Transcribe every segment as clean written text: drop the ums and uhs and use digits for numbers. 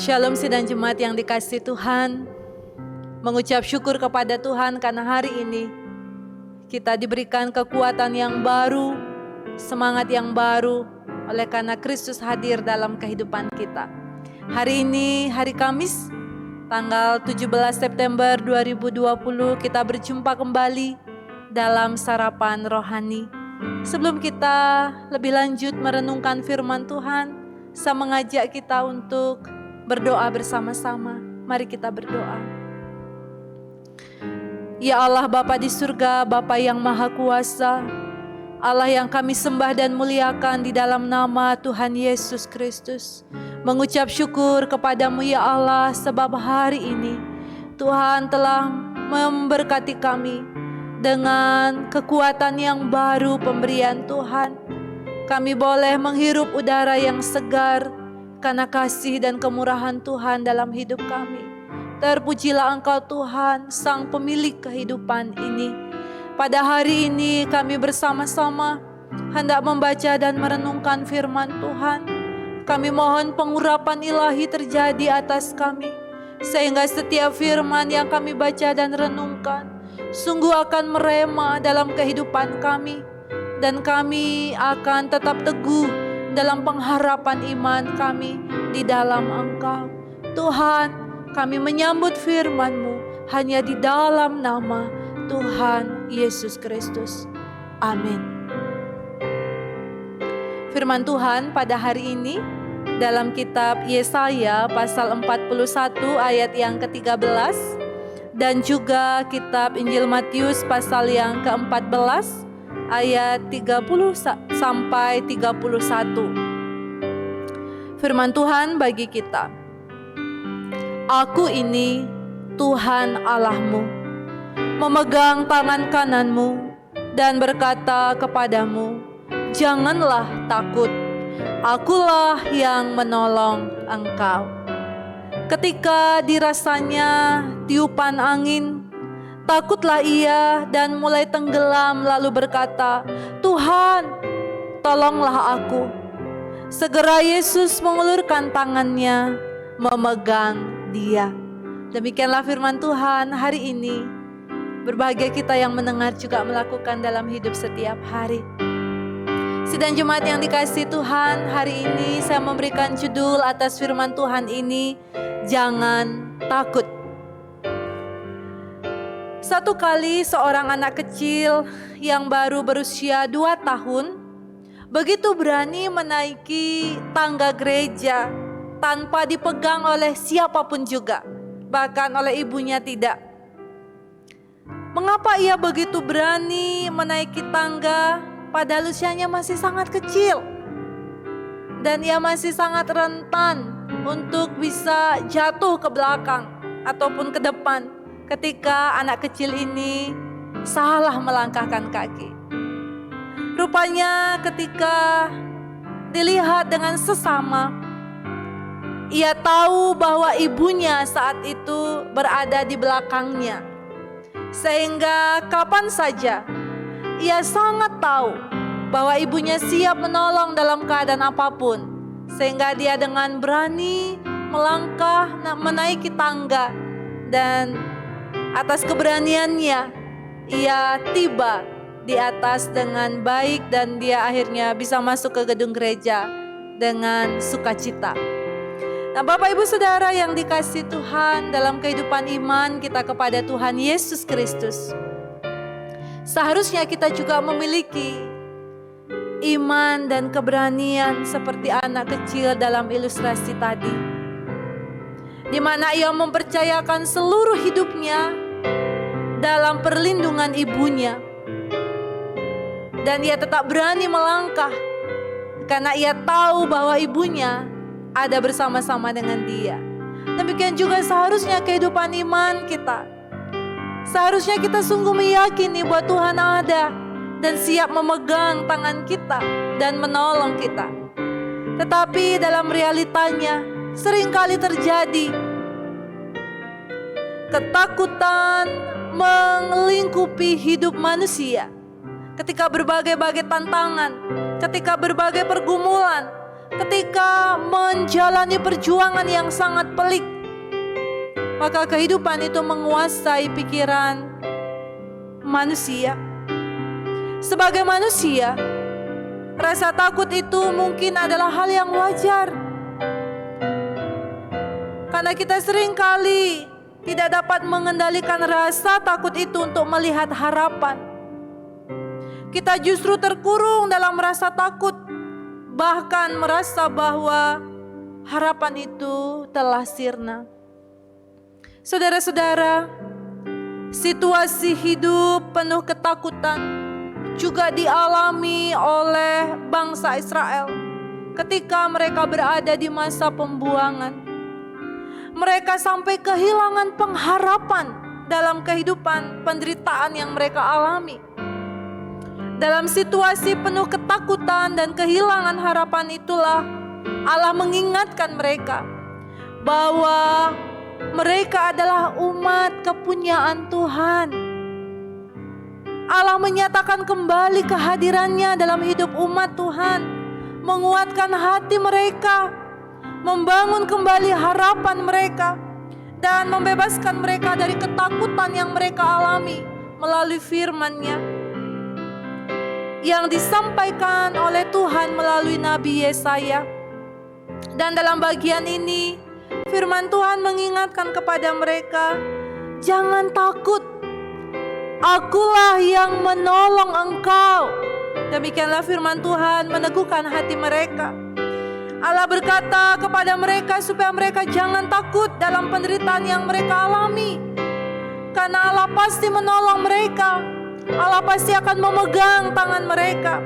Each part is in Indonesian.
Shalom sidang jemaat yang dikasihi Tuhan. Mengucap syukur kepada Tuhan karena hari ini kita diberikan kekuatan yang baru, semangat yang baru oleh karena Kristus hadir dalam kehidupan kita. Hari ini hari Kamis, tanggal 17 September 2020, kita berjumpa kembali dalam sarapan rohani. Sebelum kita lebih lanjut merenungkan firman Tuhan, saya mengajak kita untuk berdoa bersama-sama. Mari kita berdoa. Ya Allah Bapa di surga, Bapa yang Maha Kuasa, Allah yang kami sembah dan muliakan di dalam nama Tuhan Yesus Kristus. Mengucap syukur kepadamu ya Allah, sebab hari ini Tuhan telah memberkati kami dengan kekuatan yang baru pemberian Tuhan. Kami boleh menghirup udara yang segar karena kasih dan kemurahan Tuhan dalam hidup kami. Terpujilah Engkau Tuhan, Sang Pemilik kehidupan ini. Pada hari ini kami bersama-sama hendak membaca dan merenungkan firman Tuhan. Kami mohon pengurapan ilahi terjadi atas kami, sehingga setiap firman yang kami baca dan renungkan sungguh akan merema dalam kehidupan kami, dan kami akan tetap teguh dalam pengharapan iman kami di dalam Engkau. Tuhan, kami menyambut firman-Mu hanya di dalam nama Tuhan Yesus Kristus. Amin. Firman Tuhan pada hari ini dalam kitab Yesaya pasal 41 ayat yang ke-13 dan juga kitab Injil Matius pasal yang ke-14 ayat 30 sampai 31. Firman Tuhan bagi kita. Aku ini Tuhan Allahmu, memegang tangan kananmu dan berkata kepadamu, janganlah takut, akulah yang menolong engkau. Ketika dirasanya tiupan angin, takutlah ia dan mulai tenggelam lalu berkata, Tuhan, tolonglah aku. Segera Yesus mengulurkan tangannya, memegang dia. Demikianlah firman Tuhan hari ini. Berbahagia kita yang mendengar juga melakukan dalam hidup setiap hari. Sidang jemaat yang dikasihi Tuhan, hari ini saya memberikan judul atas firman Tuhan ini, jangan takut. Satu kali seorang anak kecil yang baru berusia 2 tahun begitu berani menaiki tangga gereja tanpa dipegang oleh siapapun juga, bahkan oleh ibunya tidak. Mengapa ia begitu berani menaiki tangga padahal usianya masih sangat kecil dan ia masih sangat rentan untuk bisa jatuh ke belakang ataupun ke depan ketika anak kecil ini salah melangkahkan kaki. Rupanya ketika dilihat dengan sesama, ia tahu bahwa ibunya saat itu berada di belakangnya. Sehingga kapan saja ia sangat tahu bahwa ibunya siap menolong dalam keadaan apapun. Sehingga dia dengan berani melangkah menaiki tangga, dan atas keberaniannya ia tiba di atas dengan baik dan dia akhirnya bisa masuk ke gedung gereja dengan sukacita. Nah, Bapak Ibu Saudara yang dikasihi Tuhan, dalam kehidupan iman kita kepada Tuhan Yesus Kristus, seharusnya kita juga memiliki iman dan keberanian seperti anak kecil dalam ilustrasi tadi, di mana ia mempercayakan seluruh hidupnya dalam perlindungan ibunya, dan ia tetap berani melangkah karena ia tahu bahwa ibunya ada bersama-sama dengan dia. Demikian juga seharusnya kehidupan iman kita. Seharusnya kita sungguh meyakini bahwa Tuhan ada dan siap memegang tangan kita dan menolong kita. Tetapi dalam realitanya seringkali terjadi ketakutan melingkupi hidup manusia. Ketika berbagai-bagai tantangan, ketika berbagai pergumulan, ketika menjalani perjuangan yang sangat pelik, maka kehidupan itu menguasai pikiran manusia. Sebagai manusia, rasa takut itu mungkin adalah hal yang wajar, karena kita seringkali tidak dapat mengendalikan rasa takut itu untuk melihat harapan. Kita justru terkurung dalam rasa takut, bahkan merasa bahwa harapan itu telah sirna. Saudara-saudara, situasi hidup penuh ketakutan juga dialami oleh bangsa Israel ketika mereka berada di masa pembuangan. Mereka sampai kehilangan pengharapan dalam kehidupan penderitaan yang mereka alami. Dalam situasi penuh ketakutan dan kehilangan harapan itulah Allah mengingatkan mereka bahwa mereka adalah umat kepunyaan Tuhan. Allah menyatakan kembali kehadirannya dalam hidup umat Tuhan, menguatkan hati mereka, membangun kembali harapan mereka, dan membebaskan mereka dari ketakutan yang mereka alami melalui firman-Nya yang disampaikan oleh Tuhan melalui Nabi Yesaya. Dan dalam bagian ini firman Tuhan mengingatkan kepada mereka, jangan takut, akulah yang menolong engkau. Demikianlah firman Tuhan meneguhkan hati mereka. Allah berkata kepada mereka supaya mereka jangan takut dalam penderitaan yang mereka alami, karena Allah pasti menolong mereka. Allah pasti akan memegang tangan mereka.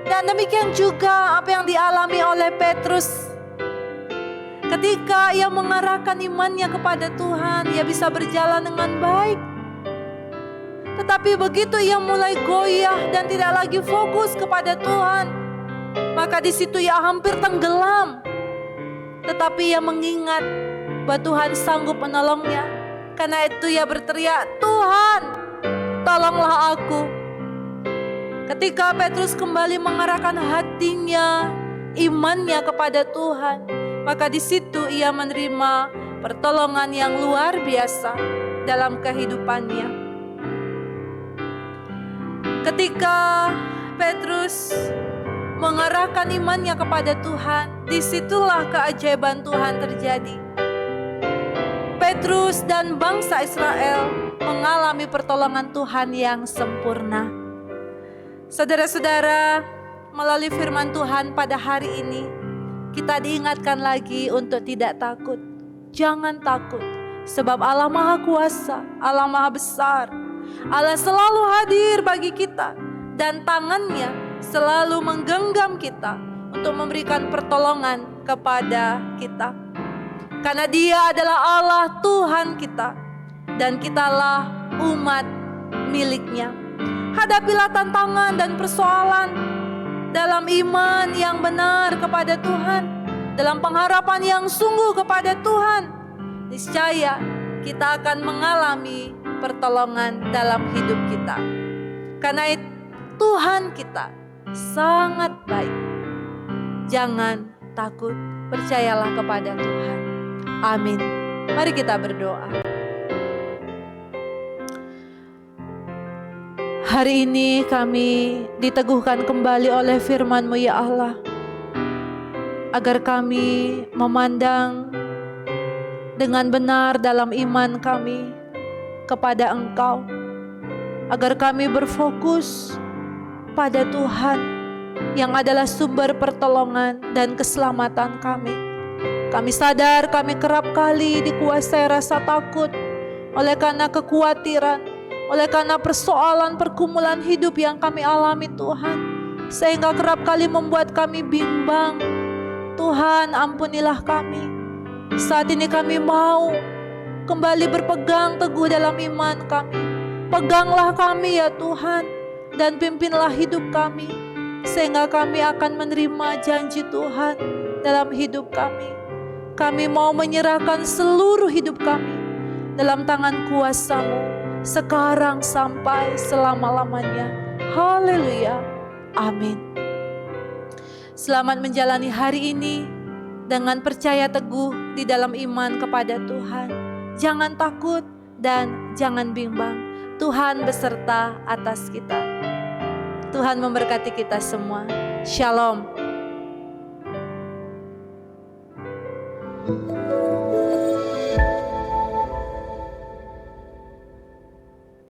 Dan demikian juga apa yang dialami oleh Petrus. Ketika ia mengarahkan imannya kepada Tuhan, ia bisa berjalan dengan baik. Tetapi begitu ia mulai goyah dan tidak lagi fokus kepada Tuhan, maka di situ ia hampir tenggelam. Tetapi ia mengingat bahwa Tuhan sanggup menolongnya. Karena itu ia berteriak, Tuhan, tolonglah aku. Ketika Petrus kembali mengarahkan hatinya, imannya kepada Tuhan, maka di situ ia menerima pertolongan yang luar biasa dalam kehidupannya. Ketika Petrus mengarahkan imannya kepada Tuhan, disitulah keajaiban Tuhan terjadi. Petrus dan bangsa Israel mengalami pertolongan Tuhan yang sempurna. Saudara-saudara, melalui firman Tuhan pada hari ini, kita diingatkan lagi untuk tidak takut. Jangan takut, sebab Allah Maha Kuasa, Allah Maha Besar. Allah selalu hadir bagi kita, dan tangannya selalu menggenggam kita untuk memberikan pertolongan kepada kita. Karena Dia adalah Allah Tuhan kita, dan kitalah umat milik-Nya. Hadapilah tantangan dan persoalan dalam iman yang benar kepada Tuhan, dalam pengharapan yang sungguh kepada Tuhan. Niscaya kita akan mengalami pertolongan dalam hidup kita. Karena itu Tuhan kita sangat baik. Jangan takut, percayalah kepada Tuhan. Amin. Mari kita berdoa. Hari ini kami diteguhkan kembali oleh firman-Mu ya Allah, agar kami memandang dengan benar dalam iman kami kepada Engkau, agar kami berfokus pada Tuhan yang adalah sumber pertolongan dan keselamatan kami. Kami sadar kami kerap kali dikuasai rasa takut oleh karena kekhawatiran, oleh karena persoalan pergumulan hidup yang kami alami Tuhan, sehingga kerap kali membuat kami bimbang. Tuhan, ampunilah kami. Saat ini kami mau kembali berpegang teguh dalam iman kami. Peganglah kami ya Tuhan, dan pimpinlah hidup kami, sehingga kami akan menerima janji Tuhan dalam hidup kami. Kami mau menyerahkan seluruh hidup kami dalam tangan kuasa-Mu, sekarang sampai selama-lamanya. Haleluya. Amin. Selamat menjalani hari ini dengan percaya teguh di dalam iman kepada Tuhan. Jangan takut dan jangan bimbang. Tuhan beserta atas kita. Tuhan memberkati kita semua. Shalom.